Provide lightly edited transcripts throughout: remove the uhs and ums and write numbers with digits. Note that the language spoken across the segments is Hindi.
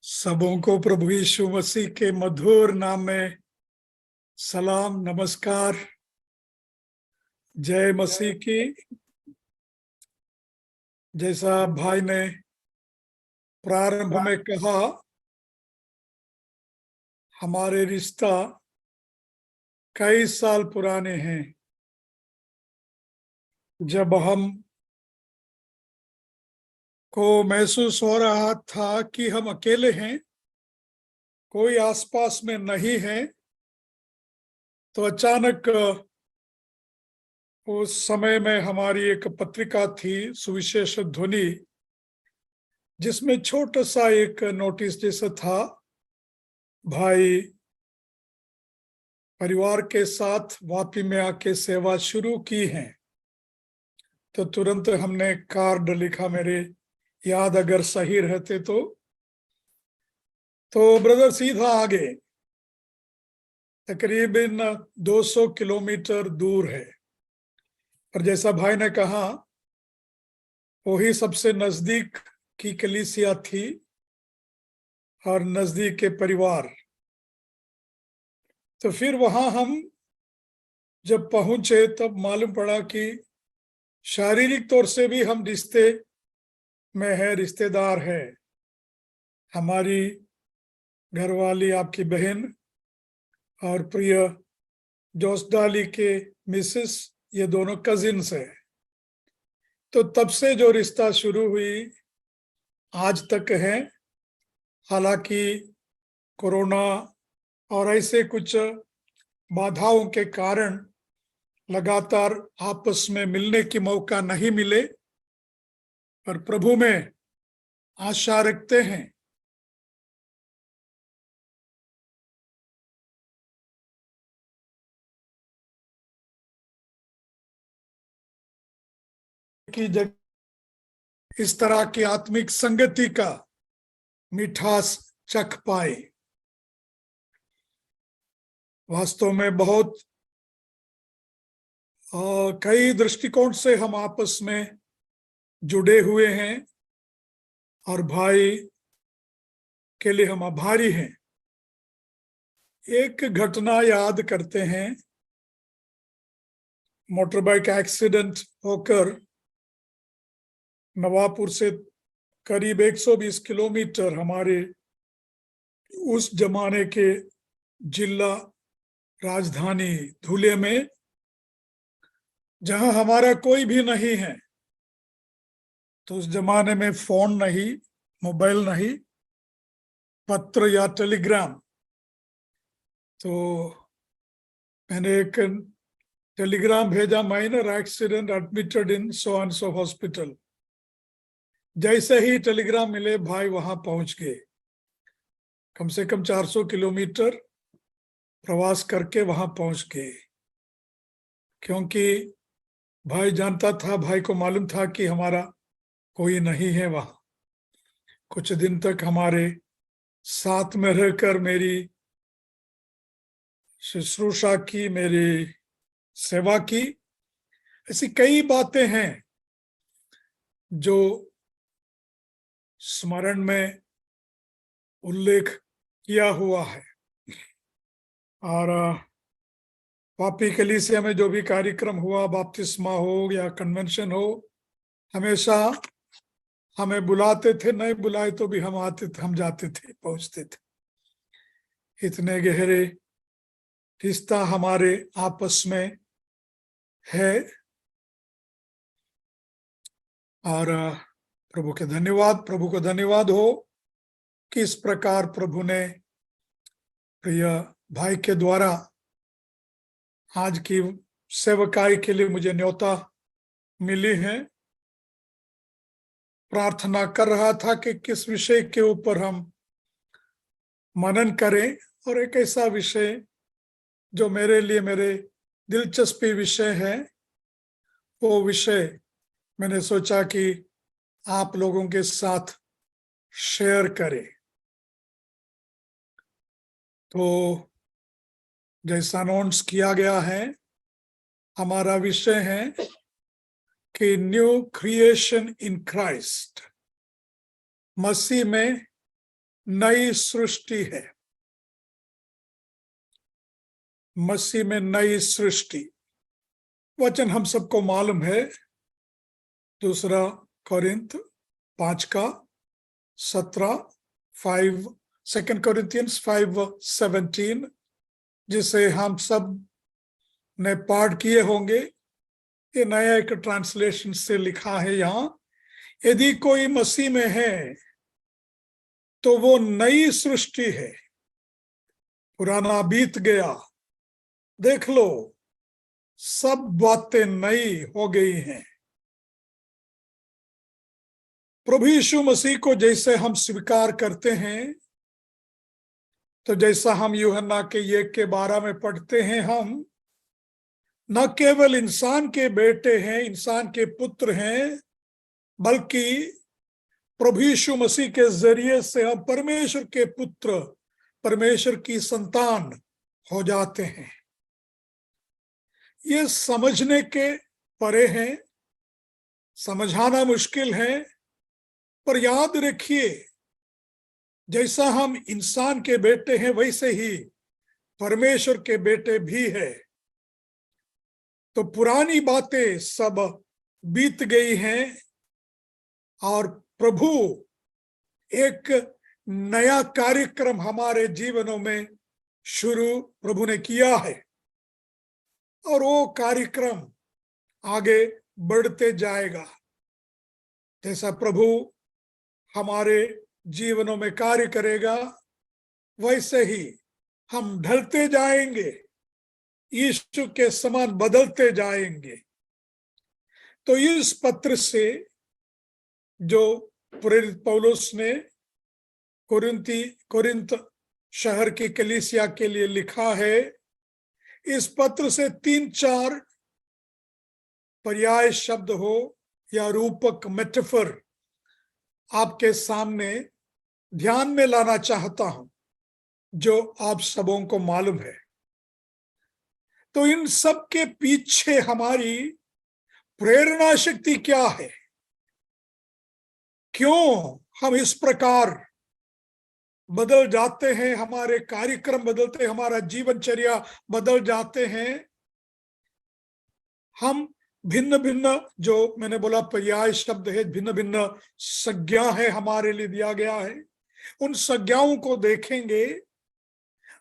सबों को प्रभु यीशु मसीह के मधुर नाम में सलाम नमस्कार। जय मसीह की। जैसा भाई ने प्रारंभ में कहा, हमारे रिश्ता कई साल पुराने हैं। जब हम को महसूस हो रहा था कि हम अकेले हैं, कोई आसपास में नहीं है, तो अचानक उस समय में हमारी एक पत्रिका थी, सुविशेष ध्वनि, जिसमें छोटा सा एक नोटिस जैसा था, भाई परिवार के साथ वापी में आके सेवा शुरू की है। तो तुरंत हमने कार्ड लिखा, मेरे याद अगर सही रहते तो ब्रदर सीधा आगे तकरीबन 200 किलोमीटर दूर है। और जैसा भाई ने कहा, वही सबसे नजदीक की कलीसिया थी और नजदीक के परिवार। तो फिर वहां हम जब पहुंचे तब मालूम पड़ा कि शारीरिक तौर से भी हम रिश्ते में है, रिश्तेदार है। हमारी घरवाली, आपकी बहन और प्रिय जोसडाली के मिसेस, ये दोनों कजिन्स है। तो तब से जो रिश्ता शुरू हुई आज तक है। हालांकि कोरोना और ऐसे कुछ बाधाओं के कारण लगातार आपस में मिलने की मौका नहीं मिले, पर प्रभु में आशा रखते हैं कि जब इस तरह की आत्मिक संगति का मिठास चख पाए। वास्तव में बहुत कई दृष्टिकोण से हम आपस में जुड़े हुए हैं और भाई के लिए हम आभारी हैं। एक घटना याद करते हैं। मोटर बाइक एक्सीडेंट होकर नवापुर से करीब 120 किलोमीटर हमारे उस जमाने के जिला राजधानी धुले में, जहां हमारा कोई भी नहीं है। तो उस जमाने में फोन नहीं, मोबाइल नहीं, पत्र या टेलीग्राम। तो मैंने एक टेलीग्राम भेजा, minor accident admitted in so and so hospital. जैसे ही टेलीग्राम मिले, भाई वहां पहुंच गए। कम से कम 400 किलोमीटर प्रवास करके वहां पहुंच गए, क्योंकि भाई जानता था, भाई को मालूम था कि हमारा कोई नहीं है वहां। कुछ दिन तक हमारे साथ में रहकर मेरी शुश्रूषा की, मेरी सेवा की। ऐसी कई बातें हैं जो स्मरण में उल्लेख किया हुआ है। और वापी कलीसिया में जो भी कार्यक्रम हुआ, बपतिस्मा हो या कन्वेंशन हो, हमेशा हमें बुलाते थे। नहीं बुलाए तो भी हम आते थे, हम जाते थे, पहुंचते थे। इतने गहरे रिश्ता हमारे आपस में है। और प्रभु को धन्यवाद हो कि इस प्रकार प्रभु ने प्रिय भाई के द्वारा आज की सेवकाई के लिए मुझे न्योता मिली है। प्रार्थना कर रहा था कि किस विषय के ऊपर हम मनन करें, और एक ऐसा विषय जो मेरे लिए मेरे दिलचस्पी विषय है, वो विषय मैंने सोचा कि आप लोगों के साथ शेयर करें। तो जैसा अनाउंस किया गया है, हमारा विषय है कि न्यू क्रिएशन इन क्राइस्ट, मसीह में नई सृष्टि है। मसीह में नई सृष्टि, वचन हम सबको मालूम है। 2 कोरिन्थ 5:17, 2 Corinthians 5:17, जिसे हम सब ने पाठ किए होंगे। ये नया एक ट्रांसलेशन से लिखा है यहाँ, यदि कोई मसीह में है तो वो नई सृष्टि है, पुराना बीत गया, देख लो सब बातें नई हो गई हैं। प्रभु यीशु मसीह को जैसे हम स्वीकार करते हैं, तो जैसा हम यूहन्ना के 1:12 में पढ़ते हैं, हम न केवल इंसान के बेटे हैं, इंसान के पुत्र हैं, बल्कि प्रभु यीशु मसीह के जरिए से हम परमेश्वर के पुत्र, परमेश्वर की संतान हो जाते हैं। ये समझने के परे हैं, समझाना मुश्किल है, पर याद रखिए, जैसा हम इंसान के बेटे हैं वैसे ही परमेश्वर के बेटे भी है। तो पुरानी बातें सब बीत गई हैं और प्रभु एक नया कार्यक्रम हमारे जीवनों में शुरू प्रभु ने किया है, और वो कार्यक्रम आगे बढ़ते जाएगा। जैसा प्रभु हमारे जीवनों में कार्य करेगा, वैसे ही हम ढलते जाएंगे, यीशु के समान बदलते जाएंगे। तो इस पत्र से जो प्रेरित पौलुस ने कोरिन्थ शहर की कलीसिया के लिए लिखा है, इस पत्र से 3-4 पर्याय शब्द हो या रूपक मेटाफर आपके सामने ध्यान में लाना चाहता हूं, जो आप सबों को मालूम है। तो इन सब के पीछे हमारी प्रेरणा शक्ति क्या है? क्यों हम इस प्रकार बदल जाते हैं, हमारे कार्यक्रम बदलते हैं, हमारा जीवनचर्या बदल जाते हैं। हम भिन्न भिन्न, जो मैंने बोला पर्याय शब्द है, भिन्न भिन्न संज्ञा है हमारे लिए दिया गया है, उन संज्ञाओं को देखेंगे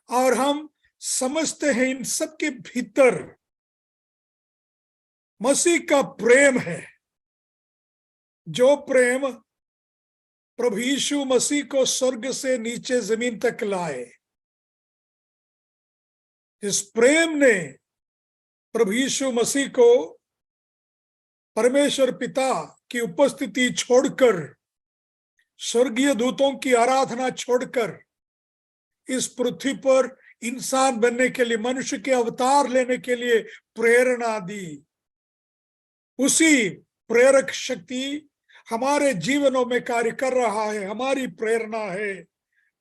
और हम समझते हैं इन सब के भीतर मसीह का प्रेम है। जो प्रेम प्रभु यीशु मसीह को स्वर्ग से नीचे जमीन तक लाए, इस प्रेम ने प्रभु यीशु मसीह को परमेश्वर पिता की उपस्थिति छोड़कर, स्वर्गीय दूतों की आराधना छोड़कर इस पृथ्वी पर इंसान बनने के लिए, मनुष्य के अवतार लेने के लिए प्रेरणा दी। उसी प्रेरक शक्ति हमारे जीवनों में कार्य कर रहा है। हमारी प्रेरणा है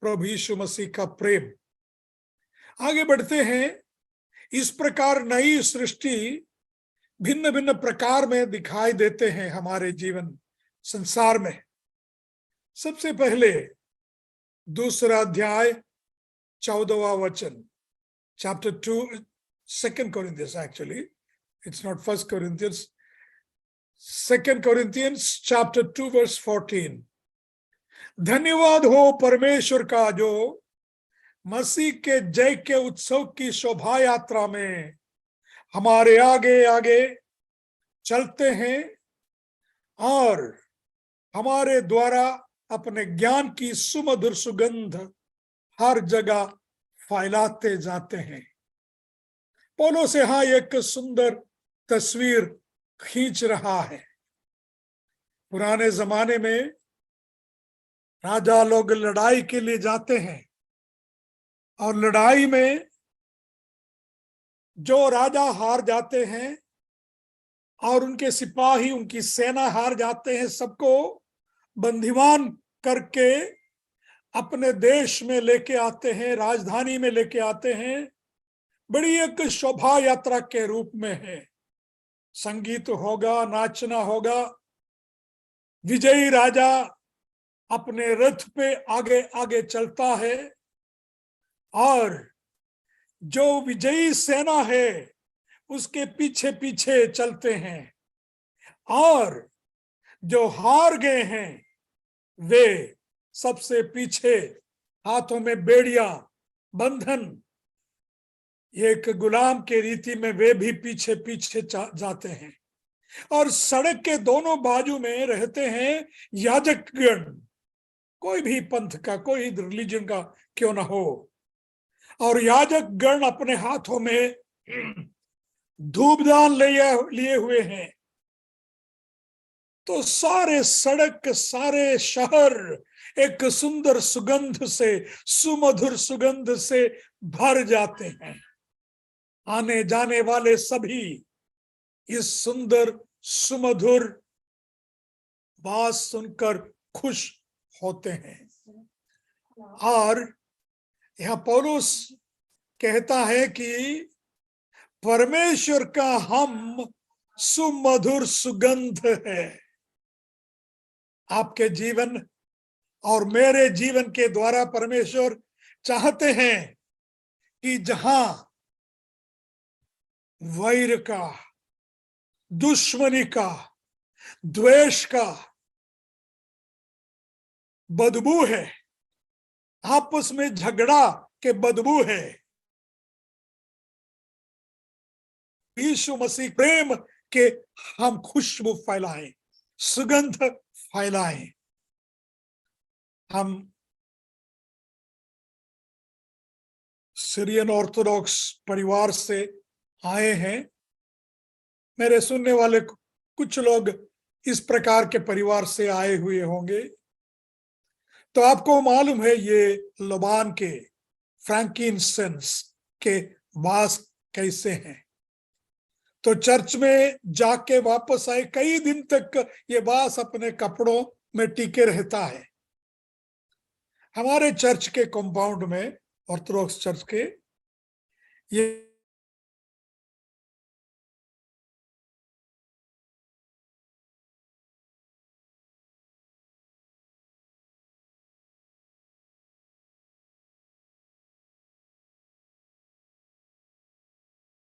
प्रभु यीशु मसीह का प्रेम। आगे बढ़ते हैं। इस प्रकार नई सृष्टि भिन्न भिन्न प्रकार में दिखाई देते हैं हमारे जीवन संसार में। सबसे पहले 2 अध्याय 14वां वचन, chapter 2, 2 Corinthians actually, it's not 1 Corinthians, 2 Corinthians chapter 2 verse 14। धन्यवाद हो परमेश्वर का, जो मसीह के जय के उत्सव की शोभा यात्रा में हमारे आगे आगे चलते हैं और हमारे द्वारा अपने ज्ञान की सुमधुर सुगंध हर जगह फैलाते जाते हैं। पौलुस यहाँ एक सुंदर तस्वीर खींच रहा है। पुराने जमाने में राजा लोग लड़ाई के लिए जाते हैं और लड़ाई में जो राजा हार जाते हैं और उनके सिपाही, उनकी सेना हार जाते हैं, सबको बंदीवान करके अपने देश में लेके आते हैं, राजधानी में लेके आते हैं। बड़ी एक शोभा यात्रा के रूप में है। संगीत होगा, नाचना होगा, विजयी राजा अपने रथ पे आगे आगे चलता है और जो विजयी सेना है उसके पीछे पीछे चलते हैं, और जो हार गए हैं वे सबसे पीछे, हाथों में बेड़िया बंधन, एक गुलाम के रीति में वे भी पीछे पीछे जाते हैं। और सड़क के दोनों बाजू में रहते हैं याजकगण, कोई भी पंथ का, कोई रिलीजन का क्यों ना हो, और याजकगण अपने हाथों में धूपदान लिए हुए हैं। तो सारे सड़क, सारे शहर एक सुंदर सुगंध से, सुमधुर सुगंध से भर जाते हैं। आने जाने वाले सभी इस सुंदर सुमधुर बात सुनकर खुश होते हैं। और यह पौलुस कहता है कि परमेश्वर का हम सुमधुर सुगंध है। आपके जीवन और मेरे जीवन के द्वारा परमेश्वर चाहते हैं कि जहां वैर का, दुश्मनी का, द्वेष का बदबू है, आपस में झगड़ा के बदबू है, यीशु मसीह प्रेम के हम खुशबू फैलाएं, सुगंध फैलाएं। हम सीरियन ऑर्थोडॉक्स परिवार से आए हैं। मेरे सुनने वाले कुछ लोग इस प्रकार के परिवार से आए हुए होंगे। तो आपको मालूम है ये लबान के, फ्रैंकिनसेंस के वास कैसे हैं। तो चर्च में जाके वापस आए, कई दिन तक ये वास अपने कपड़ों में टिके रहता है। हमारे चर्च के कंपाउंड में, ऑर्थोडॉक्स चर्च के, ये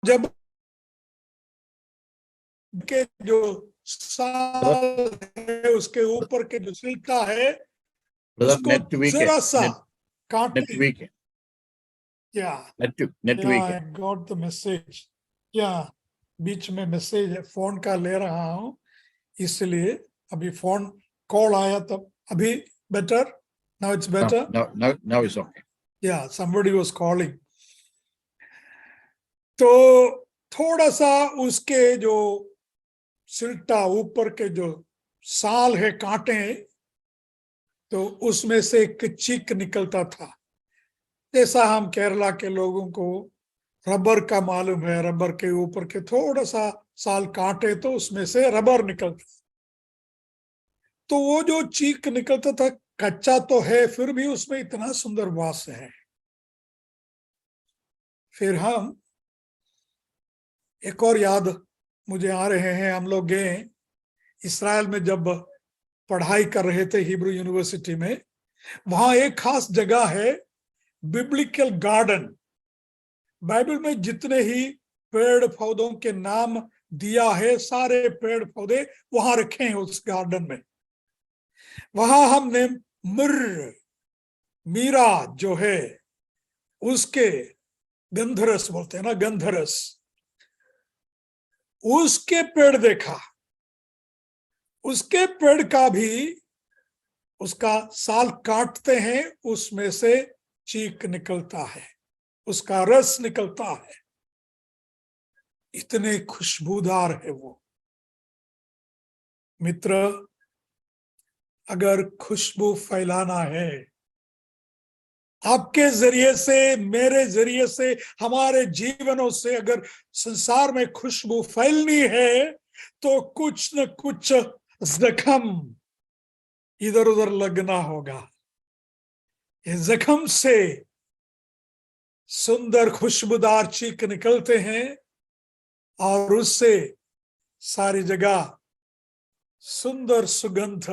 जब के जो साल है उसके ऊपर के जो छिलका है उसको जरा सा काटे। I got the message. बीच में मैसेज फोन का ले रहा हूं, इसलिए अभी फोन कॉल आया तब। अभी better? Now it's better? Now it's okay. Somebody was calling. तो थोड़ा सा उसके जो सिलटा ऊपर के जो साल है, कांटे, तो उसमें से एक चीक निकलता था। जैसा हम केरला के लोगों को रबर का मालूम है, रबर के ऊपर के थोड़ा सा साल काटे तो उसमें से रबर निकलता। तो वो जो चीक निकलता था, कच्चा तो है फिर भी उसमें इतना सुंदर वास है। फिर हम एक और याद मुझे आ रहे हैं, हम लोग गए इस्राएल में जब पढ़ाई कर रहे थे हिब्रू यूनिवर्सिटी में। वहां एक खास जगह है बिब्लिकल गार्डन। बाइबल में जितने ही पेड़ पौधों के नाम दिया है, सारे पेड़ पौधे वहां रखे हैं उस गार्डन में। वहां हमने मीरा जो है उसके, गंधरस बोलते हैं ना, गंधरस, उसके पेड़ देखा। उसके पेड़ का भी, उसका साल काटते हैं, उसमें से चीक निकलता है, उसका रस निकलता है, इतने खुशबूदार है वो। मित्र, अगर खुशबू फैलाना है, आपके जरिए से, मेरे जरिए से, हमारे जीवनों से अगर संसार में खुशबू फैलनी है, तो कुछ न कुछ जख्म इधर उधर लगना होगा। ये जख्म से सुंदर खुशबूदार चीक निकलते हैं और उससे सारी जगह सुंदर सुगंध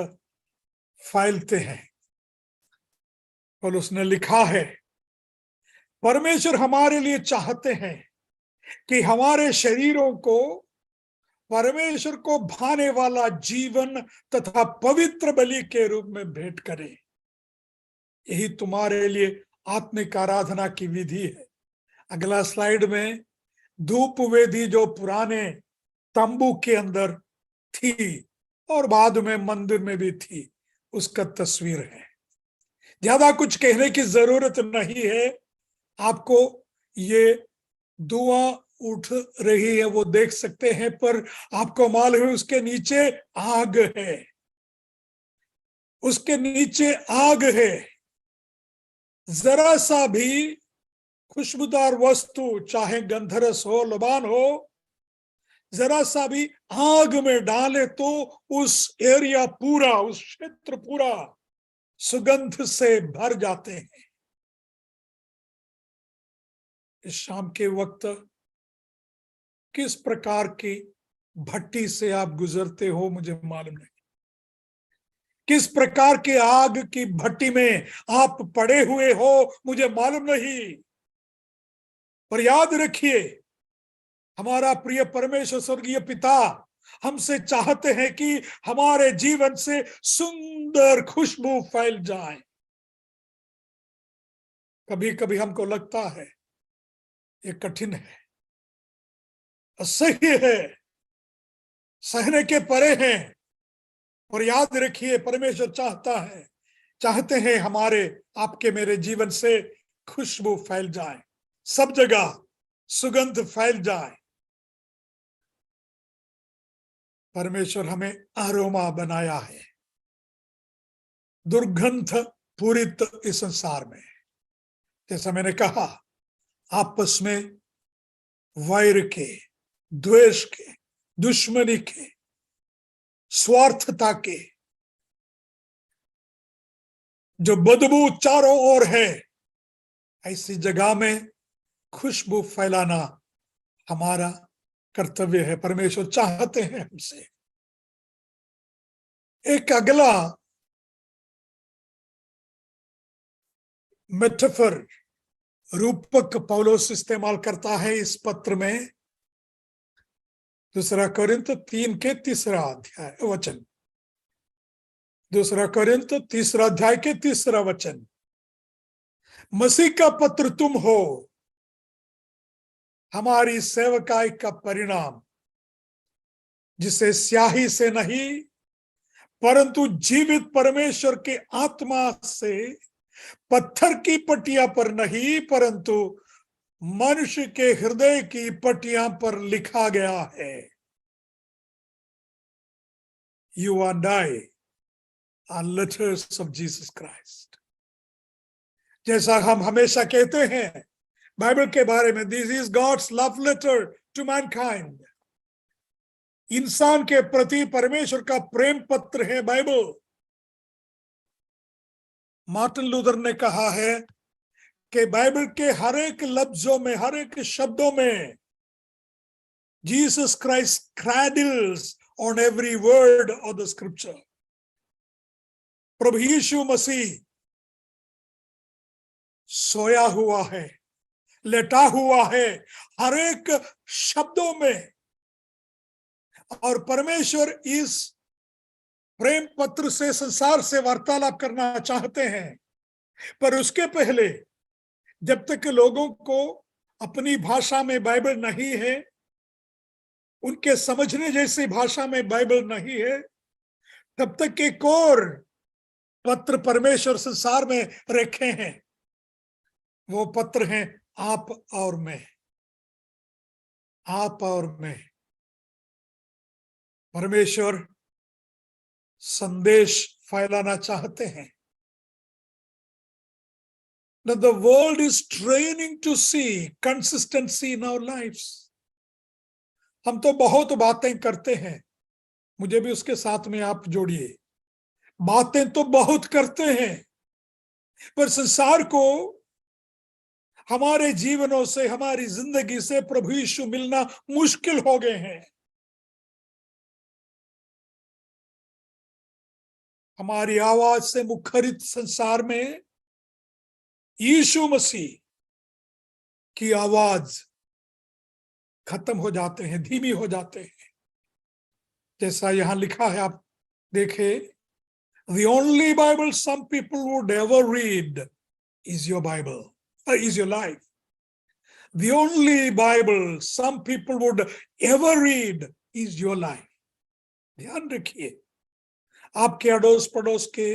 फैलते हैं। और उसने लिखा है, परमेश्वर हमारे लिए चाहते हैं कि हमारे शरीरों को परमेश्वर को भाने वाला जीवन तथा पवित्र बलि के रूप में भेंट करें। यही तुम्हारे लिए आत्मिक आराधना की विधि है। अगला स्लाइड में धूप वेदी जो पुराने तंबू के अंदर थी और बाद में मंदिर में भी थी, उसका तस्वीर है। ज्यादा कुछ कहने की जरूरत नहीं है। आपको ये धुआं उठ रही है वो देख सकते हैं, पर आपको मालूम है उसके नीचे आग है, उसके नीचे आग है। जरा सा भी खुशबूदार वस्तु, चाहे गंधरस हो, लबान हो, जरा सा भी आग में डाले तो उस एरिया पूरा, उस क्षेत्र पूरा सुगंध से भर जाते हैं। इस शाम के वक्त किस प्रकार की भट्टी से आप गुजरते हो मुझे मालूम नहीं, किस प्रकार के आग की भट्टी में आप पड़े हुए हो मुझे मालूम नहीं, पर याद रखिए हमारा प्रिय परमेश्वर स्वर्गीय पिता हमसे चाहते हैं कि हमारे जीवन से सुंदर खुशबू फैल जाए। कभी कभी हमको लगता है ये कठिन है, असह्य है, सहने के परे हैं, और याद रखिए परमेश्वर चाहते हैं हमारे आपके मेरे जीवन से खुशबू फैल जाए, सब जगह सुगंध फैल जाए। परमेश्वर हमें अरोमा बनाया है, दुर्गंध पूरित इस संसार में। जैसा मैंने कहा, आपस में वैर के, द्वेष के, दुश्मनी के, स्वार्थता के जो बदबू चारों ओर है, ऐसी जगह में खुशबू फैलाना हमारा कर्तव्य है। परमेश्वर चाहते हैं हमसे। एक अगला मेटाफर, रूपक पौलुस इस्तेमाल करता है इस पत्र में। 2 कोरिन्थ 3 के 3 अध्याय वचन, 2 कोरिन्थ 3 अध्याय के 3 वचन, मसीह का पत्र तुम हो, हमारी सेवकाई का परिणाम, जिसे स्याही से नहीं परंतु जीवित परमेश्वर के आत्मा से, पत्थर की पटिया पर नहीं परंतु मनुष्य के हृदय की पटिया पर लिखा गया है। You and I are letters of Jesus Christ। जैसा हम हमेशा कहते हैं बाइबल के बारे में, this is God's love letter to mankind. इंसान के प्रति परमेश्वर का प्रेम पत्र है बाइबल। मार्टिन लूथर ने कहा है कि बाइबल के हर एक लफ्जों में, हर एक शब्दों में Jesus Christ cradles on every word of the scripture. प्रभु यीशु मसीह सोया हुआ है, लेटा हुआ है हर एक शब्दों में, और परमेश्वर इस प्रेम पत्र से संसार से वार्तालाप करना चाहते हैं। पर उसके पहले जब तक लोगों को अपनी भाषा में बाइबल नहीं है, उनके समझने जैसी भाषा में बाइबल नहीं है, तब तक एक और पत्र परमेश्वर संसार में रखे हैं। वो पत्र हैं आप और मैं, आप और मैं। परमेश्वर संदेश फैलाना चाहते हैं। That the world is training to see consistency in our lives। हम तो बहुत बातें करते हैं, मुझे भी उसके साथ में आप जोड़िए, बातें तो बहुत करते हैं, पर संसार को हमारे जीवनों से, हमारी जिंदगी से प्रभु यीशु मिलना मुश्किल हो गए हैं। हमारी आवाज से मुखरित संसार में यीशु मसीह की आवाज खत्म हो जाते हैं, धीमी हो जाते हैं। जैसा यहां लिखा है, आप देखें, the only Bible some people would ever read is your Bible, is your life. The only Bible some people would ever read is your life. ध्यान रखिए, आपके अड़ोस पड़ोस के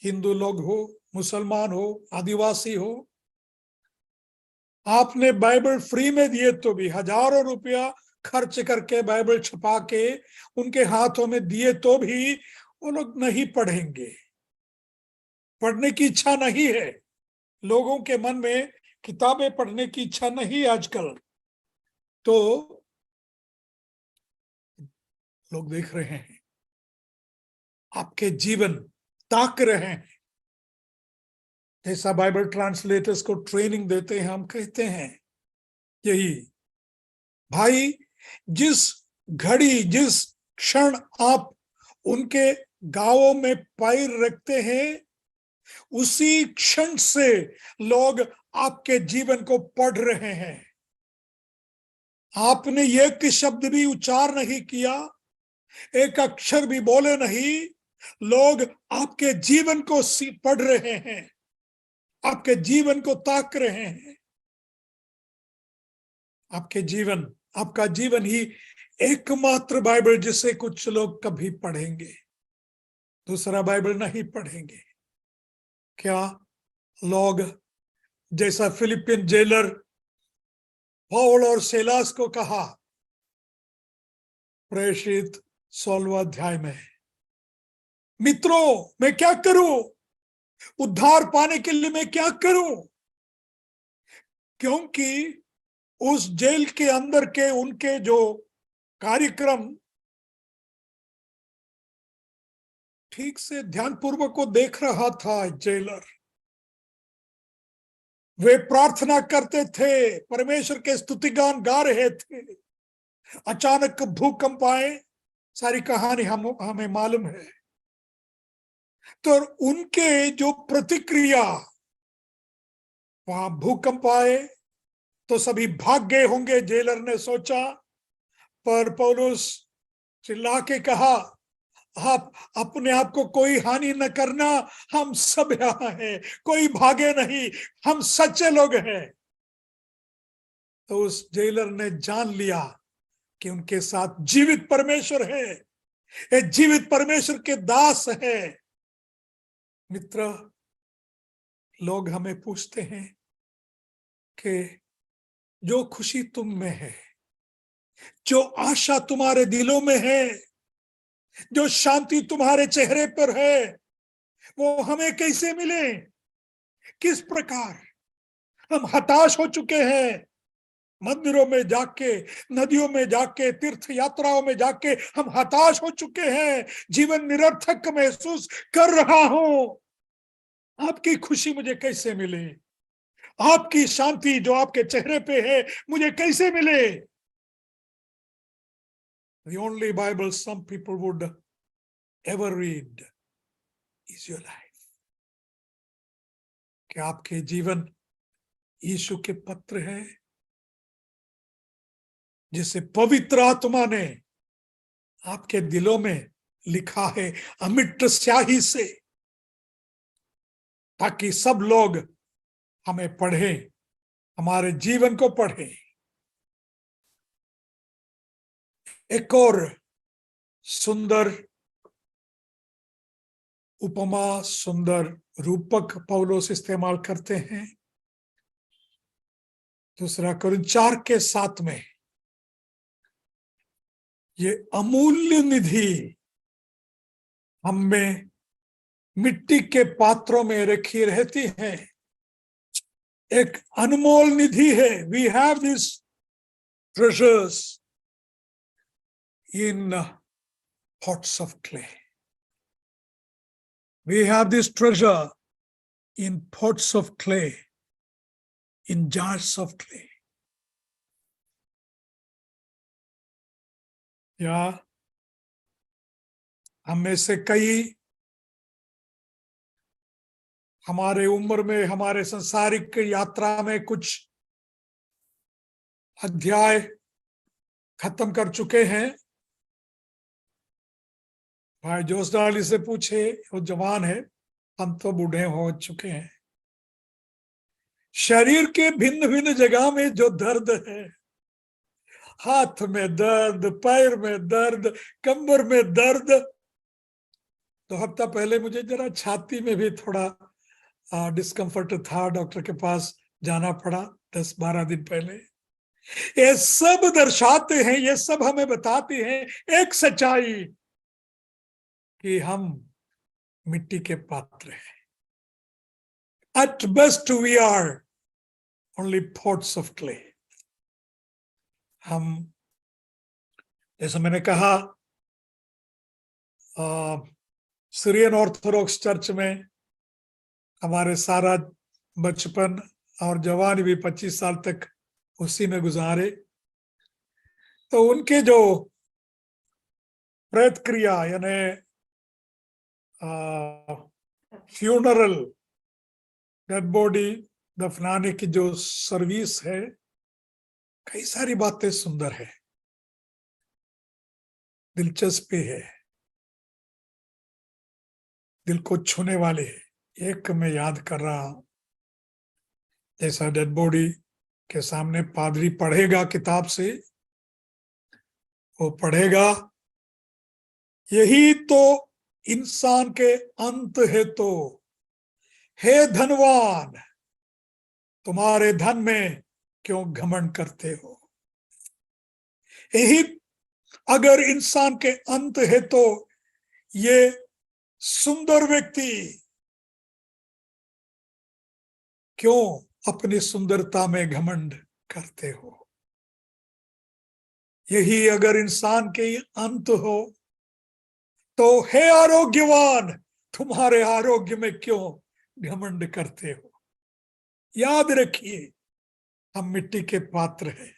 हिंदू लोग हो, मुसलमान हो, आदिवासी हो, आपने बाइबल फ्री में दिए तो भी, हजारों रुपया खर्च करके बाइबल छपा के उनके हाथों में दिए तो भी वो लोग नहीं पढ़ेंगे। पढ़ने की इच्छा नहीं है, लोगों के मन में किताबें पढ़ने की इच्छा नहीं आजकल। तो लोग देख रहे हैं, आपके जीवन ताक रहे हैं। जैसा बाइबल ट्रांसलेटर्स को ट्रेनिंग देते हैं, हम कहते हैं यही, भाई जिस घड़ी जिस क्षण आप उनके गांवों में पैर रखते हैं, उसी क्षण से लोग आपके जीवन को पढ़ रहे हैं। आपने एक शब्द भी उच्चार नहीं किया, एक अक्षर भी बोले नहीं, लोग आपके जीवन को पढ़ रहे हैं, आपके जीवन को ताक रहे हैं। आपका जीवन ही एकमात्र बाइबल जिसे कुछ लोग कभी पढ़ेंगे, दूसरा बाइबल नहीं पढ़ेंगे। क्या लोग, जैसा फिलिपियन जेलर पौल और सिलास को कहा प्रेषित 16वां अध्याय में, मित्रों मैं क्या करूं, उद्धार पाने के लिए मैं क्या करूं? क्योंकि उस जेल के अंदर के उनके जो कार्यक्रम ठीक से ध्यानपूर्वक को देख रहा था जेलर। वे प्रार्थना करते थे, परमेश्वर के स्तुतिगान गा रहे थे। अचानक भूकंप आए, सारी कहानी हमें मालूम है। तो उनके जो प्रतिक्रिया, वहां भूकंप आए तो सभी भाग गए होंगे, जेलर ने सोचा। पर पौलुस चिल्ला के कहा, आप अपने आप को कोई हानि न करना, हम सब यहां हैं, कोई भागे नहीं, हम सच्चे लोग हैं। तो उस जेलर ने जान लिया कि उनके साथ जीवित परमेश्वर है, ये जीवित परमेश्वर के दास है। मित्र, लोग हमें पूछते हैं कि जो खुशी तुम में है, जो आशा तुम्हारे दिलों में है, जो शांति तुम्हारे चेहरे पर है, वो हमें कैसे मिले, किस प्रकार? हम हताश हो चुके हैं। मंदिरों में जाके, नदियों में जाके, तीर्थ यात्राओं में जाके हम हताश हो चुके हैं। जीवन निरर्थक महसूस कर रहा हूं। आपकी खुशी मुझे कैसे मिले? आपकी शांति जो आपके चेहरे पे है, मुझे कैसे मिले? The only Bible some people would ever read is your life. क्या आपके जीवन यीशु के पत्र है, जिसे पवित्र आत्मा ने आपके दिलों में लिखा है अमिट स्याही से, ताकि सब लोग हमें पढ़ें, हमारे जीवन को पढ़ें। एक और सुंदर उपमा, सुंदर रूपक पौलुस इस्तेमाल करते हैं। दूसरा कोरिन्थ 4:7 में, ये अमूल्य निधि हम में मिट्टी के पात्रों में रखी रहती है। एक अनमोल निधि है। We have this treasures in pots of clay. We have this treasure in pots of clay, in jars of clay. या हम में से कई हमारे उम्र में, हमारे संसारिक यात्रा में कुछ अध्याय खत्म कर चुके हैं। भाई जोशडाली से पूछे, वो जवान है, हम तो बूढ़े हो चुके हैं। शरीर के भिन्न भिन्न जगह में जो दर्द है, हाथ में दर्द, पैर में दर्द, कमर में दर्द, तो हफ्ता पहले मुझे जरा छाती में भी थोड़ा डिस्कम्फर्ट था, डॉक्टर के पास जाना पड़ा 10-12 दिन पहले। ये सब दर्शाते हैं, ये सब हमें बताते हैं एक सच्चाई कि हम मिट्टी के पात्र हैं। At best we are only pots of clay. हम, जैसे मैंने कहा, सीरियन ऑर्थोडॉक्स चर्च में हमारे सारा बचपन और जवानी भी 25 साल तक उसी में गुजारे। तो उनके जो प्रेत क्रिया यानी फ्यूनरल, डेड बॉडी दफनाने की जो सर्विस है, कई सारी बातें सुंदर है, दिलचस्प है, दिल को छूने वाले है। एक मैं याद कर रहा हूं, जैसा डेड बॉडी के सामने पादरी पढ़ेगा किताब से, वो पढ़ेगा, यही तो इंसान के अंत है, तो हे धनवान, तुम्हारे धन में क्यों घमंड करते हो। यही अगर इंसान के अंत है, तो ये सुंदर व्यक्ति क्यों अपनी सुंदरता में घमंड करते हो। यही अगर इंसान के अंत हो, तो हे आरोग्यवान, तुम्हारे आरोग्य में क्यों घमंड करते हो। याद रखिए, हम मिट्टी के पात्र हैं।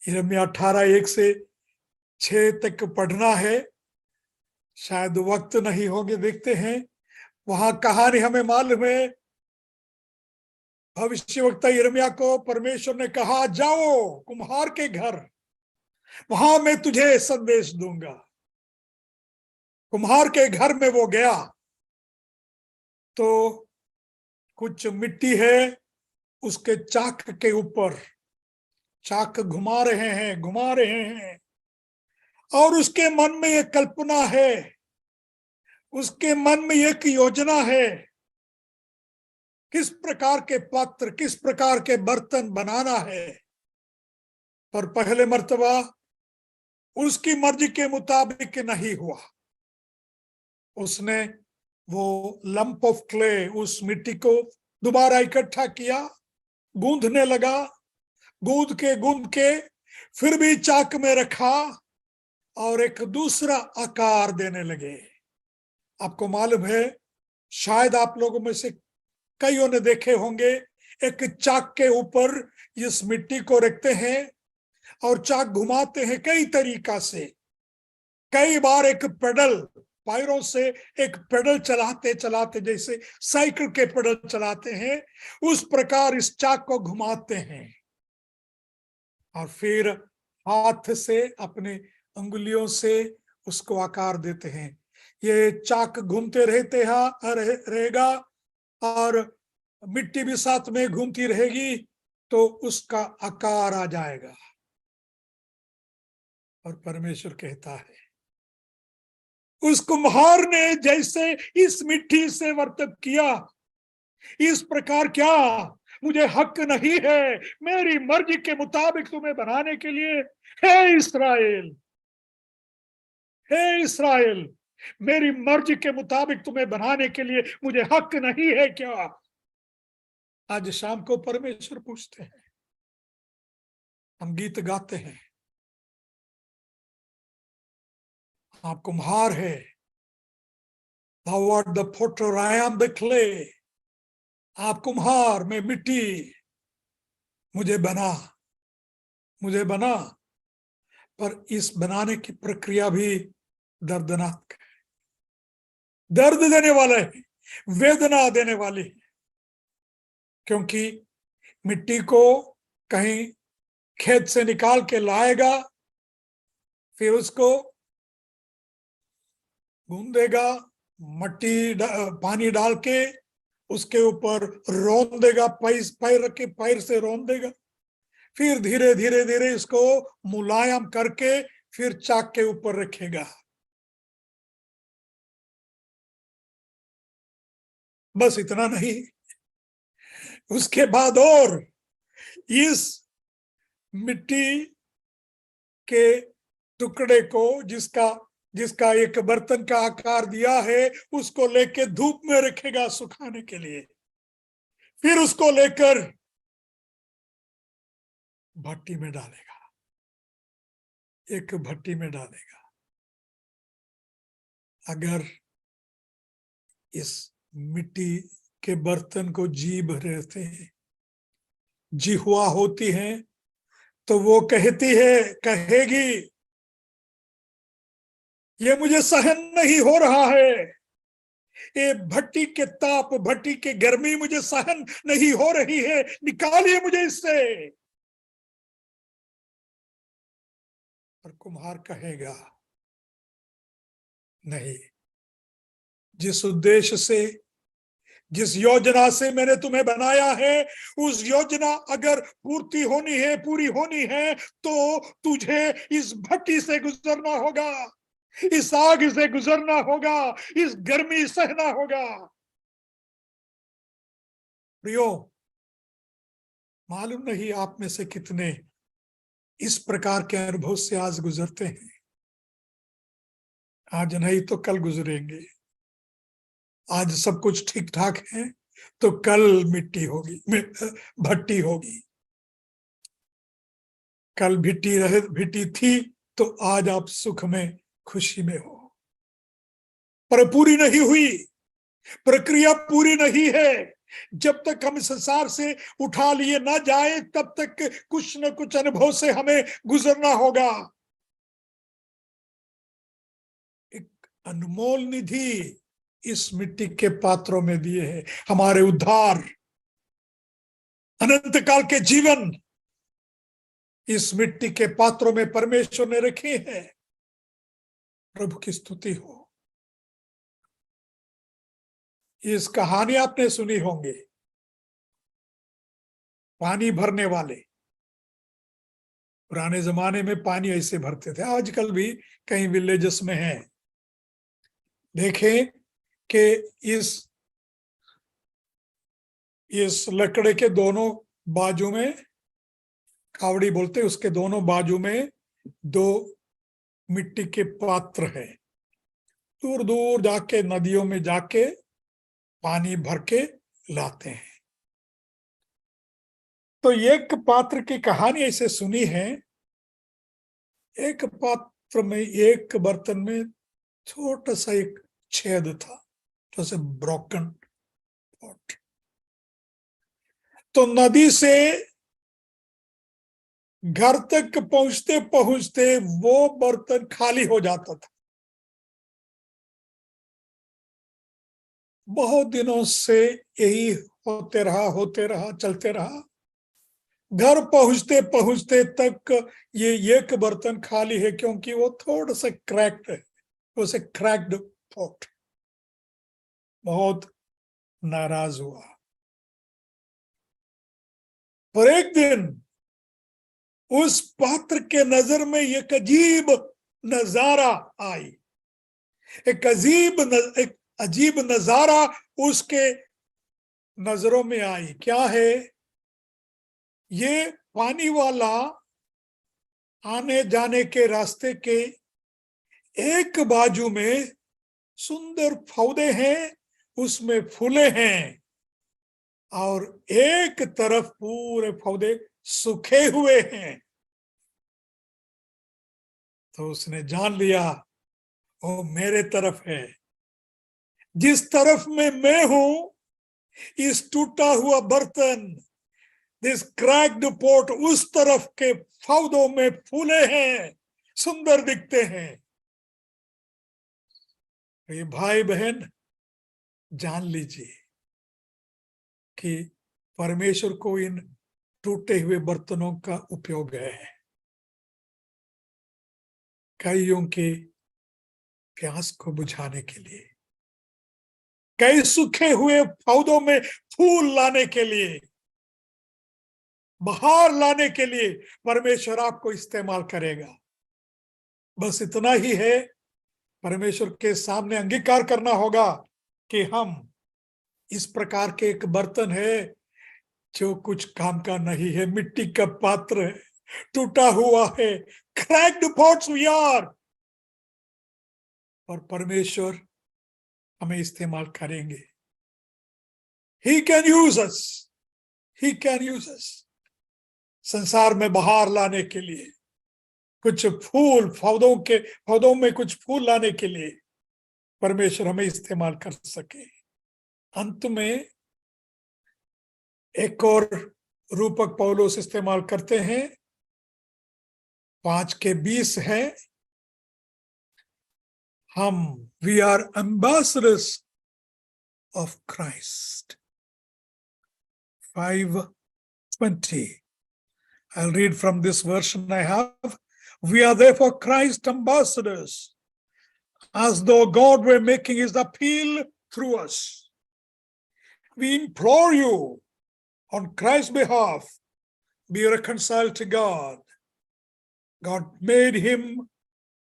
यिर्मयाह 18:1 से 6 तक पढ़ना है, शायद वक्त नहीं होगे, देखते हैं। वहां कहानी हमें मालूम है, भविष्यवक्ता यिर्मयाह को परमेश्वर ने कहा, जाओ कुम्हार के घर, वहां मैं तुझे संदेश दूंगा। कुम्हार के घर में वो गया, तो कुछ मिट्टी है, उसके चाक के ऊपर चाक घुमा रहे हैं, और उसके मन में एक कल्पना है, उसके मन में एक योजना है, किस प्रकार के पात्र, किस प्रकार के बर्तन बनाना है। पर पहले मर्तबा उसकी मर्जी के मुताबिक नहीं हुआ। उसने वो लंप ऑफ क्ले, उस मिट्टी को दोबारा इकट्ठा किया, गूंथने लगा, गूंथ के फिर भी चाक में रखा और एक दूसरा आकार देने लगे। आपको मालूम है, शायद आप लोगों में से कईयों ने देखे होंगे, एक चाक के ऊपर इस मिट्टी को रखते हैं और चाक घुमाते हैं कई तरीका से। कई बार एक पेडल, पैरों से एक पेडल चलाते चलाते, जैसे साइकिल के पेडल चलाते हैं, उस प्रकार इस चाक को घुमाते हैं और फिर हाथ से, अपने अंगुलियों से उसको आकार देते हैं। ये चाक घूमते रहेगा और मिट्टी भी साथ में घूमती रहेगी, तो उसका आकार आ जाएगा। और परमेश्वर कहता है, उस कुम्हार ने जैसे इस मिट्टी से वर्तन किया, इस प्रकार क्या मुझे हक नहीं है मेरी मर्जी के मुताबिक तुम्हें बनाने के लिए। हे इस्राएल, मेरी मर्जी के मुताबिक तुम्हें बनाने के लिए मुझे हक नहीं है क्या। आज शाम को परमेश्वर पूछते हैं, हम गीत गाते हैं, आप कुम्हार है, Thou art the potter, I am the clay. आप कुम्हार, मैं मिट्टी, मुझे बना। पर इस बनाने की प्रक्रिया भी दर्दनाक है, दर्द देने वाला है। वेदना देने वाली है, क्योंकि मिट्टी को कहीं खेत से निकाल के लाएगा, फिर उसको गूंदेगा, पानी डाल के उसके ऊपर रौंद देगा, पैर रख के पैर से रौंद देगा, फिर धीरे धीरे धीरे इसको मुलायम करके फिर चाक के ऊपर रखेगा। बस इतना नहीं, उसके बाद और इस मिट्टी के टुकड़े को जिसका एक बर्तन का आकार दिया है, उसको लेके धूप में रखेगा सुखाने के लिए, फिर उसको लेकर भट्टी में डालेगा, एक भट्टी में डालेगा। अगर इस मिट्टी के बर्तन को जीभ रहते हैं, जिह्वा होती है, तो वो कहेगी ये मुझे सहन नहीं हो रहा है, ये भट्टी के ताप, भट्टी के गर्मी मुझे सहन नहीं हो रही है, निकालिए मुझे इससे। और कुम्हार कहेगा नहीं, जिस उद्देश्य से, जिस योजना से मैंने तुम्हें बनाया है, उस योजना अगर पूरी होनी है तो तुझे इस भट्टी से गुजरना होगा, इस आग से गुजरना होगा, इस गर्मी सहना होगा। प्रियो, मालूम नहीं आप में से कितने इस प्रकार के अनुभव से आज गुजरते हैं। आज नहीं तो कल गुजरेंगे। आज सब कुछ ठीक ठाक है तो कल मिट्टी होगी, भट्टी होगी। कल भिट्टी थी तो आज आप सुख में, खुशी में हो, पर पूरी नहीं हुई, प्रक्रिया पूरी नहीं है। जब तक हम संसार से उठा लिए ना जाए, तब तक कुछ न कुछ अनुभव से हमें गुजरना होगा। एक अनमोल निधि इस मिट्टी के पात्रों में दिए हैं, हमारे उद्धार, अनंत काल के जीवन इस मिट्टी के पात्रों में परमेश्वर ने रखे हैं। प्रभु की स्तुति हो। इस कहानी आपने सुनी होंगी, पानी भरने वाले। पुराने जमाने में पानी ऐसे भरते थे, आजकल भी कई विलेजेस में है। देखें कि इस लकड़े के दोनों बाजू में, कावड़ी बोलते, उसके दोनों बाजू में दो मिट्टी के पात्र है। दूर दूर जाके नदियों में जाके पानी भर के लाते हैं। तो एक पात्र की कहानी ऐसे सुनी है। एक पात्र में, एक बर्तन में छोटा सा एक छेद था, जैसे ब्रोकन पॉट। तो नदी से घर तक पहुंचते पहुंचते वो बर्तन खाली हो जाता था। बहुत दिनों से यही होते रहा, चलते रहा। घर पहुंचते पहुंचते तक ये एक बर्तन खाली है, क्योंकि वो थोड़ा सा क्रैक्ड है, उसे क्रैक्ड पॉट। बहुत नाराज हुआ। पर एक दिन उस पात्र के नजर में एक अजीब नजारा आई। एक अजीब नजारा उसके नजरों में आई। क्या है? ये पानी वाला आने जाने के रास्ते के एक बाजू में सुंदर पौधे हैं, उसमें फूले हैं, और एक तरफ पूरे पौधे सूखे हुए हैं। तो उसने जान लिया वो मेरे तरफ है। जिस तरफ में मैं हूं, इस टूटा हुआ बर्तन, दिस क्रैक्ड पॉट, उस तरफ के पौधों में फूले हैं, सुंदर दिखते हैं। ये भाई बहन, जान लीजिए कि परमेश्वर को इन टूटे हुए बर्तनों का उपयोग है कईयों के प्यास को बुझाने के लिए, कई सूखे हुए पौधों में फूल लाने के लिए, बहार लाने के लिए परमेश्वर आपको इस्तेमाल करेगा। बस इतना ही है, परमेश्वर के सामने अंगीकार करना होगा कि हम इस प्रकार के एक बर्तन है जो कुछ काम का नहीं है, मिट्टी का पात्र है, टूटा हुआ है, क्रैक्ड पॉट्स वी आर, और परमेश्वर हमें इस्तेमाल करेंगे। He can use us, He can use us। संसार में बहार लाने के लिए, कुछ फूल पौधों में कुछ फूल लाने के लिए परमेश्वर हमें इस्तेमाल कर सके। अंत में एक और रूपक पौलुस इस्तेमाल करते हैं, 5:20 है, हम we are ambassadors of Christ. 5:20 I'll read from this version I have. We are therefore Christ ambassadors, as though God were making his appeal through us. We implore you on Christ's behalf, be reconciled to God. God made him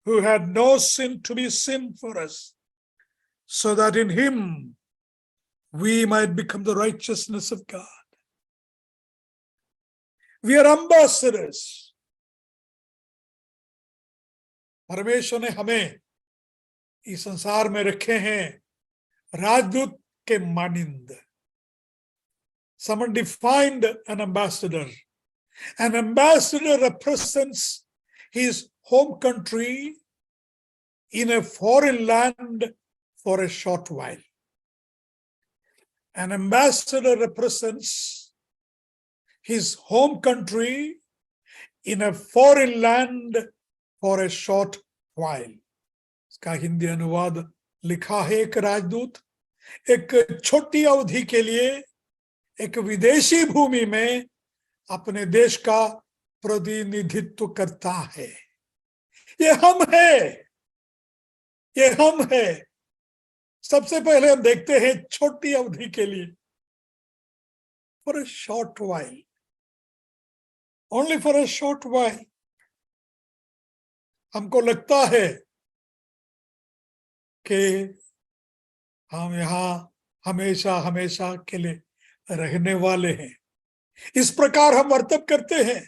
who had no sin to be sin for us, so that in him we might become the righteousness of God. We are ambassadors. परमेश्वर ने हमें इस संसार में रखे हैं राजदूत के मानिंद। Someone defined an ambassador. An ambassador represents his home country in a foreign land for a short while. An ambassador represents his home country in a foreign land for a short while. इसका हिंदी अनुवाद लिखा है, एक राजदूत एक छोटी अवधि के लिए एक विदेशी भूमि में अपने देश का प्रतिनिधित्व करता है। ये हम है, ये हम है। सबसे पहले हम देखते हैं छोटी अवधि के लिए, for a short while, only for a short while. हमको लगता है कि हम यहाँ हमेशा हमेशा के लिए रहने वाले हैं। इस प्रकार हम वर्तन करते हैं।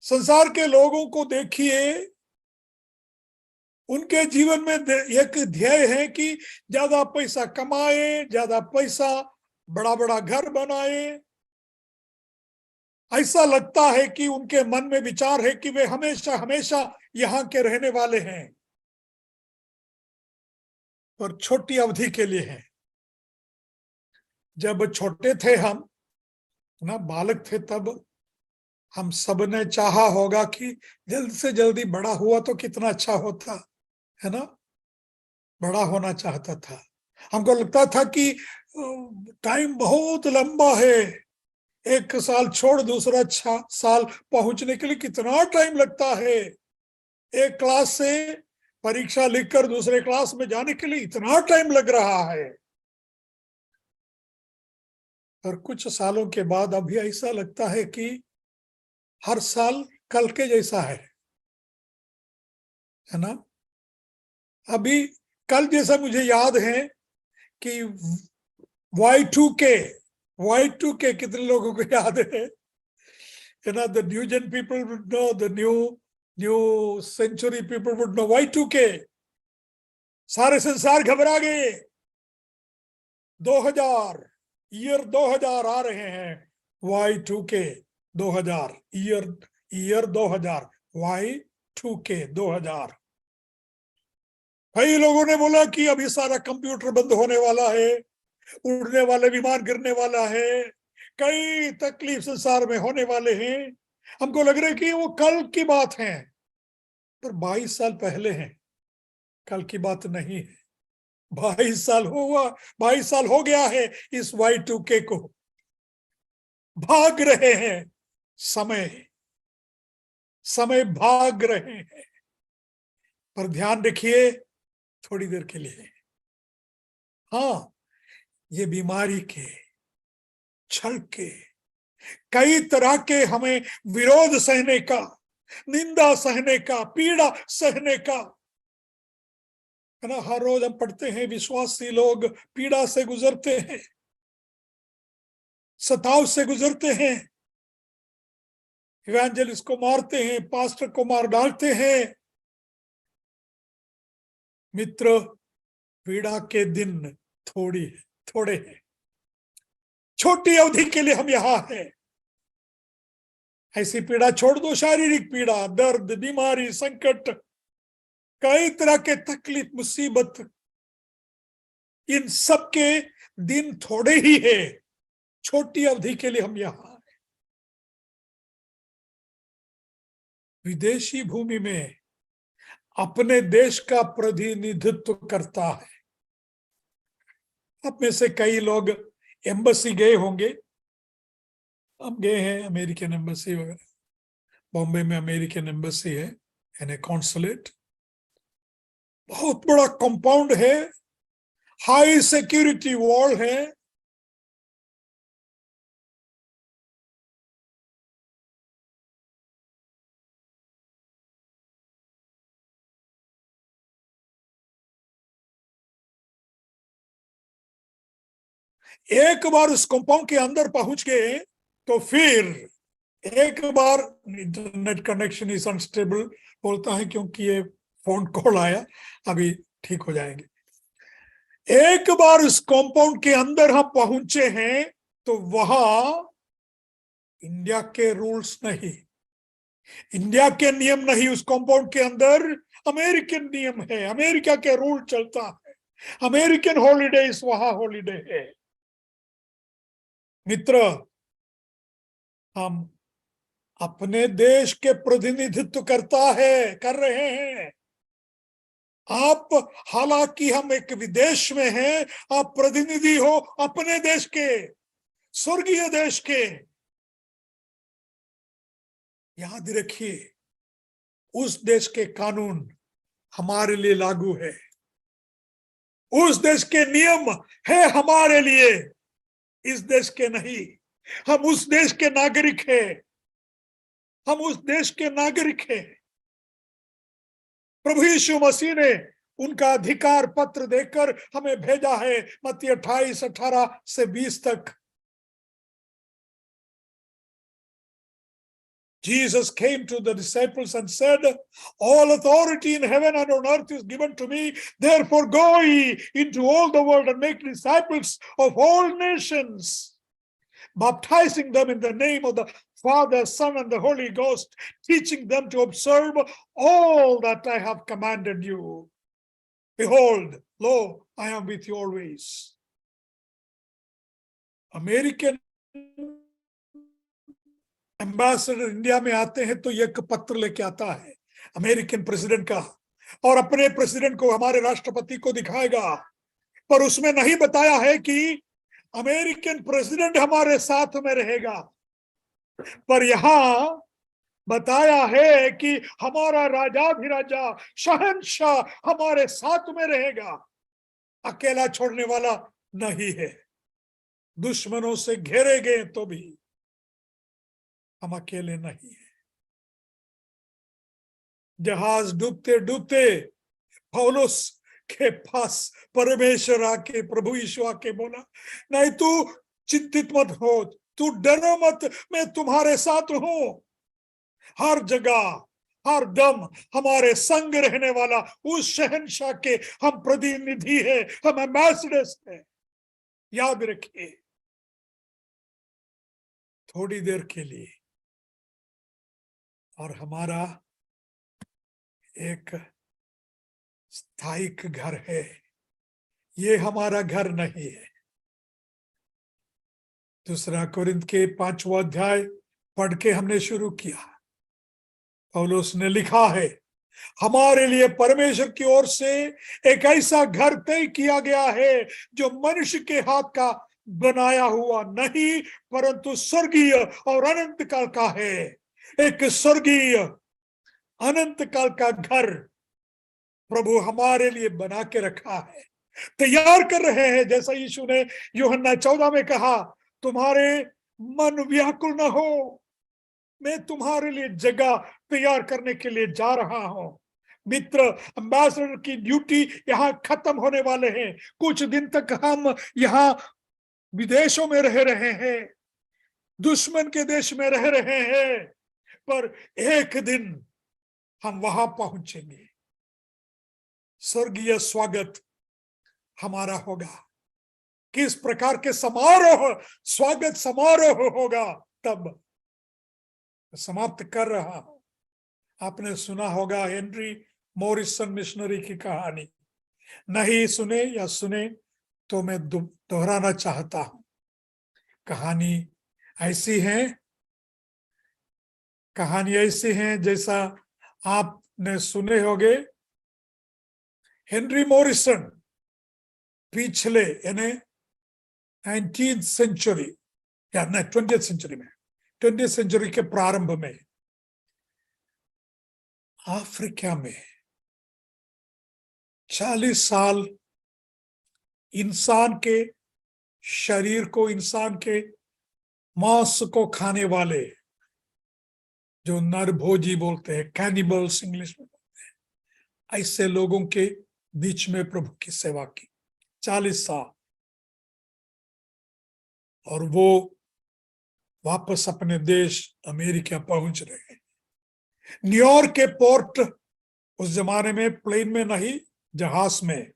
संसार के लोगों को देखिए, उनके जीवन में एक ध्येय है कि ज्यादा पैसा कमाए, ज्यादा पैसा, बड़ा बड़ा घर बनाए। ऐसा लगता है कि उनके मन में विचार है कि वे हमेशा हमेशा यहाँ के रहने वाले हैं, और छोटी अवधि के लिए हैं। जब छोटे थे हम ना, बालक थे, तब हम सब ने चाहा होगा कि जल्द से जल्दी बड़ा हुआ तो कितना अच्छा होता है ना, बड़ा होना चाहता था। हमको लगता था कि टाइम बहुत लंबा है, एक साल छोड़ दूसरा साल पहुंचने के लिए कितना टाइम लगता है, एक क्लास से परीक्षा लिखकर दूसरे क्लास में जाने के लिए इतना टाइम लग रहा है। और कुछ सालों के बाद अभी ऐसा लगता है कि हर साल कल के जैसा है ना। अभी कल जैसा मुझे याद है कि Y2K कितने लोगों को याद है? The new gen people would know, the new century people would know Y2K। सारे संसार घबरा गए। 2000 आ रहे हैं। Y2K 2000 year 2000, Y2K 2000। कई लोगों ने बोला कि अभी सारा कंप्यूटर बंद होने वाला है, उड़ने वाले विमान गिरने वाला है, कई तकलीफ संसार में होने वाले हैं। हमको लग रहा है कि वो कल की बात है, पर 22 साल पहले है, कल की बात नहीं है। 22 साल हुआ, 22 साल हो गया है इस Y2K को। भाग रहे हैं, समय समय भाग रहे हैं। पर ध्यान रखिए थोड़ी देर के लिए, हाँ, ये बीमारी के, छल के, कई तरह के हमें विरोध सहने का, निंदा सहने का, पीड़ा सहने का, है ना। हर रोज हम पढ़ते हैं विश्वासी लोग पीड़ा से गुजरते हैं, सताव से गुजरते हैं, इवेंजलिस्ट को मारते हैं, पास्टर को मार डालते हैं। मित्र, पीड़ा के दिन थोड़े हैं, छोटी अवधि के लिए हम यहां हैं। ऐसी पीड़ा छोड़ दो, शारीरिक पीड़ा, दर्द, बीमारी, संकट, कई तरह के तकलीफ, मुसीबत, इन सब के दिन थोड़े ही है, छोटी अवधि के लिए हम यहां हैं। विदेशी भूमि में अपने देश का प्रतिनिधित्व करता है। आप में से कई लोग एम्बेसी गए होंगे, हम गए हैं अमेरिकन एम्बेसी वगैरह। बॉम्बे में अमेरिकन एम्बेसी है, यानी कॉन्सुलेट। बहुत बड़ा कंपाउंड है, हाई सिक्योरिटी वॉल है। एक बार उस कंपाउंड के अंदर पहुंच गए तो फिर एक बार इंटरनेट कनेक्शन इज अनस्टेबल बोलता है, क्योंकि ये फोन कॉल आया, अभी ठीक हो जाएंगे। एक बार उस कंपाउंड के अंदर हम पहुंचे हैं तो वहां इंडिया के रूल्स नहीं, इंडिया के नियम नहीं, उस कंपाउंड के अंदर अमेरिकन नियम है, अमेरिका के रूल चलता है, अमेरिकन हॉलीडे वहां हॉलीडे है। मित्र, हम अपने देश के प्रतिनिधित्व कर रहे हैं। आप, हालांकि हम एक विदेश में हैं, आप प्रतिनिधि हो अपने देश के, स्वर्गीय देश के। याद रखिए, उस देश के कानून हमारे लिए लागू है, उस देश के नियम है हमारे लिए, इस देश के नहीं। हम उस देश के नागरिक हैं, हम उस देश के नागरिक हैं। प्रभु यीशु मसीह ने उनका अधिकार पत्र देकर हमें भेजा है, मत्ती 28:18 से 20 तक। Jesus came to the disciples and said, all authority in heaven and on earth is given to me. Therefore go ye into all the world and make disciples of all nations, baptizing them in the name of the Father, Son, and the Holy Ghost, teaching them to observe all that I have commanded you. Behold, lo, I am with you always. American ambassador India में आते हैं तो एक पत्र लेके आता है अमेरिकन प्रेसिडेंट का, और अपने प्रेसिडेंट को, हमारे राष्ट्रपति को दिखाएगा। पर उसमें नहीं बताया है कि अमेरिकन प्रेसिडेंट हमारे साथ में रहेगा, पर यहां बताया है कि हमारा राजाधिराजा, शहंशाह हमारे साथ में रहेगा। अकेला छोड़ने वाला नहीं है। दुश्मनों से घेरे गए तो भी हम अकेले नहीं है। जहाज डूबते डूबते पौलुस के पास परमेश्वर आके, प्रभु यीशु आके बोला, नहीं तू चिंतित मत हो, तू डरो मत, मैं तुम्हारे साथ हूं। हर जगह, हर दम हमारे संग रहने वाला उस शहंशाह के हम प्रतिनिधि हैं, हम एम्बेसडर्स हैं। याद रखिए, थोड़ी देर के लिए, और हमारा एक स्थायिक घर है, ये हमारा घर नहीं है। दूसरा कोरिन्थ के 5वां अध्याय पढ़ के हमने शुरू किया। पौलुस ने लिखा है, हमारे लिए परमेश्वर की ओर से एक ऐसा घर तय किया गया है जो मनुष्य के हाथ का बनाया हुआ नहीं, परंतु स्वर्गीय और अनंत काल का है। एक स्वर्गीय अनंत काल का घर प्रभु हमारे लिए बना के रखा है, तैयार कर रहे हैं। जैसा यीशु ने यूहन्ना 14 में कहा, तुम्हारे मन व्याकुल न हो, मैं तुम्हारे लिए जगह तैयार करने के लिए जा रहा हूं। मित्र, एम्बेसडर की ड्यूटी यहाँ खत्म होने वाले हैं। कुछ दिन तक हम यहाँ विदेशों में रह रहे हैं, दुश्मन के देश में रह रहे हैं, पर एक दिन हम वहां पहुंचेंगे। स्वर्गीय स्वागत हमारा होगा। किस प्रकार के समारोह, स्वागत समारोह होगा, तब समाप्त कर रहा हूं। आपने सुना होगा हेनरी मॉरिसन मिशनरी की कहानी। नहीं सुने या सुने तो मैं दोहराना चाहता हूं। कहानी ऐसी है, जैसा आपने सुने होंगे। हेनरी मॉरिसन पिछले यानी 19th सेंचुरी या 20th सेंचुरी में, 20th सेंचुरी के प्रारंभ में अफ्रीका में 40 साल इंसान के शरीर को, इंसान के मांस को खाने वाले, जो नरभोजी बोलते हैं, कैनिबल्स इंग्लिश में बोलते हैं, ऐसे लोगों के बीच में प्रभु की सेवा की 40 साल। और वो वापस अपने देश अमेरिका पहुंच रहे हैं। न्यूयॉर्क के पोर्ट, उस जमाने में प्लेन में नहीं, जहाज में,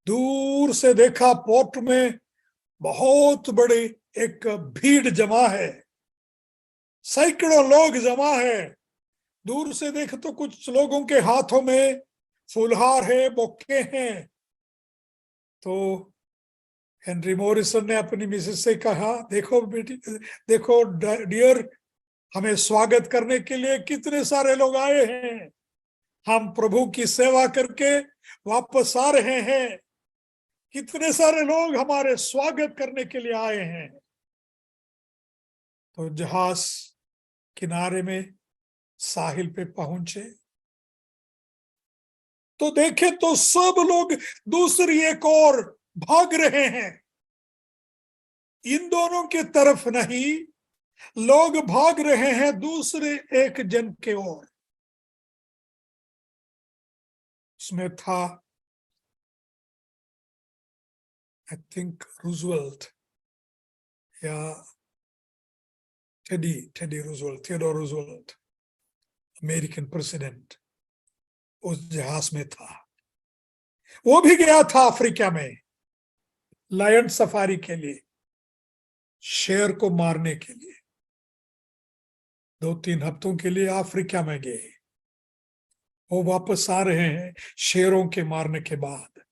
दूर से देखा पोर्ट में बहुत बड़ी एक भीड़ जमा है, सैकड़ों लोग जमा है। दूर से देख तो कुछ लोगों के हाथों में फुलहार है, बुक्के हैं। तो हेनरी मॉरिसन ने अपनी मिसेस से कहा, देखो बेटी, देखो डियर, हमें स्वागत करने के लिए कितने सारे लोग आए हैं। हम प्रभु की सेवा करके वापस आ रहे हैं, कितने सारे लोग हमारे स्वागत करने के लिए आए हैं। तो जहाज किनारे में साहिल पे पहुंचे तो देखे तो सब लोग दूसरी एक ओर भाग रहे हैं। इन दोनों की तरफ नहीं, लोग भाग रहे हैं दूसरे एक जन के ओर। उसमें था आई थिंक रूजवेल्ट या थियोडोर रूजवेल्ट, अमेरिकन प्रेसिडेंट, उस जहाज में था। वो भी गया था अफ्रीका में लायन सफारी के लिए, शेर को मारने के लिए। 2-3 हफ्तों के लिए अफ्रीका में गए। वो वापस आ रहे हैं शेरों के मारने के बाद,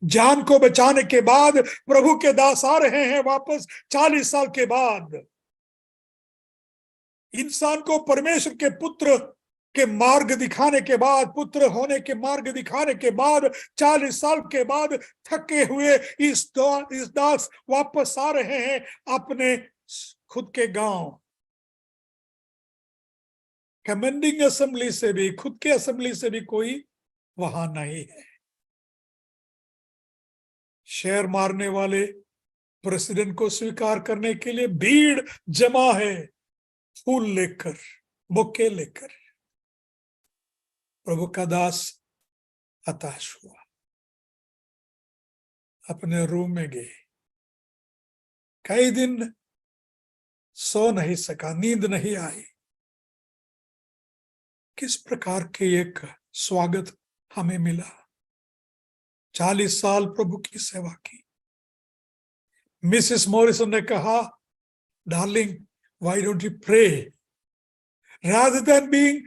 जान को बचाने के बाद। प्रभु के दास आ रहे हैं वापस 40 साल के बाद। इंसान को परमेश्वर के पुत्र के मार्ग दिखाने के बाद, पुत्र होने के मार्ग दिखाने के बाद, 40 साल के बाद थके हुए इस दास वापस आ रहे हैं अपने खुद के गांव। कमेंडिंग असेंबली से भी, खुद के असेंबली से भी कोई वहां नहीं है। शेर मारने वाले प्रेसिडेंट को स्वीकार करने के लिए भीड़ जमा है, फूल लेकर, बुके लेकर। प्रभु का दास हताश हुआ, अपने रूम में गए। कई दिन सो नहीं सका, नींद नहीं आई। किस प्रकार के एक स्वागत हमें मिला। 40 साल प्रभु की सेवा की। मिसेस मॉरिसन ने कहा, darling, why don't you pray rather than being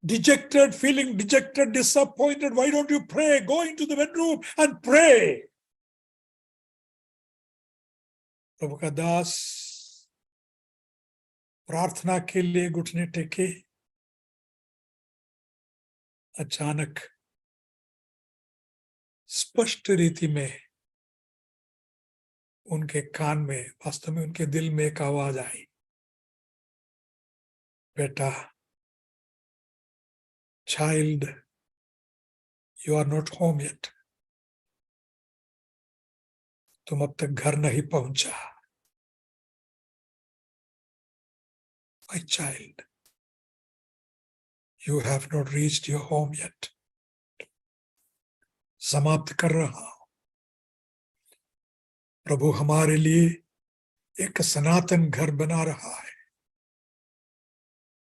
dejected, feeling dejected, disappointed, why don't you pray? Go into the bedroom and pray. प्रभु का दास प्रार्थना के लिए घुटने टेके। अचानक स्पष्ट रीति में उनके कान में, वास्तव में उनके दिल में एक आवाज आई, बेटा, child, you are not home yet. तुम अब तक घर नहीं पहुंचा। My child, you have not reached your home yet. समाप्त कर रहा हूं। प्रभु हमारे लिए एक सनातन घर बना रहा है।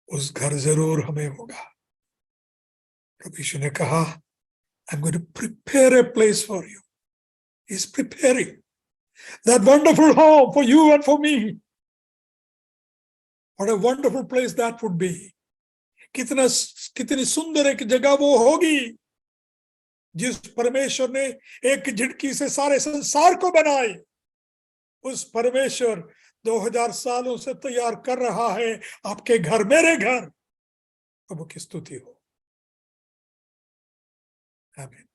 उस घर जरूर हमें होगा। प्रभु यीशु ने कहा, I'm going to prepare a place for you. He's preparing that wonderful home for you and for me. What a wonderful place that would be. कितनी सुंदर एक जगह वो होगी जिस परमेश्वर ने एक झिड़की से सारे संसार को बनाए। उस परमेश्वर 2000 सालों से तैयार कर रहा है आपके घर, मेरे घर। प्रभु की स्तुति हो। आमीन।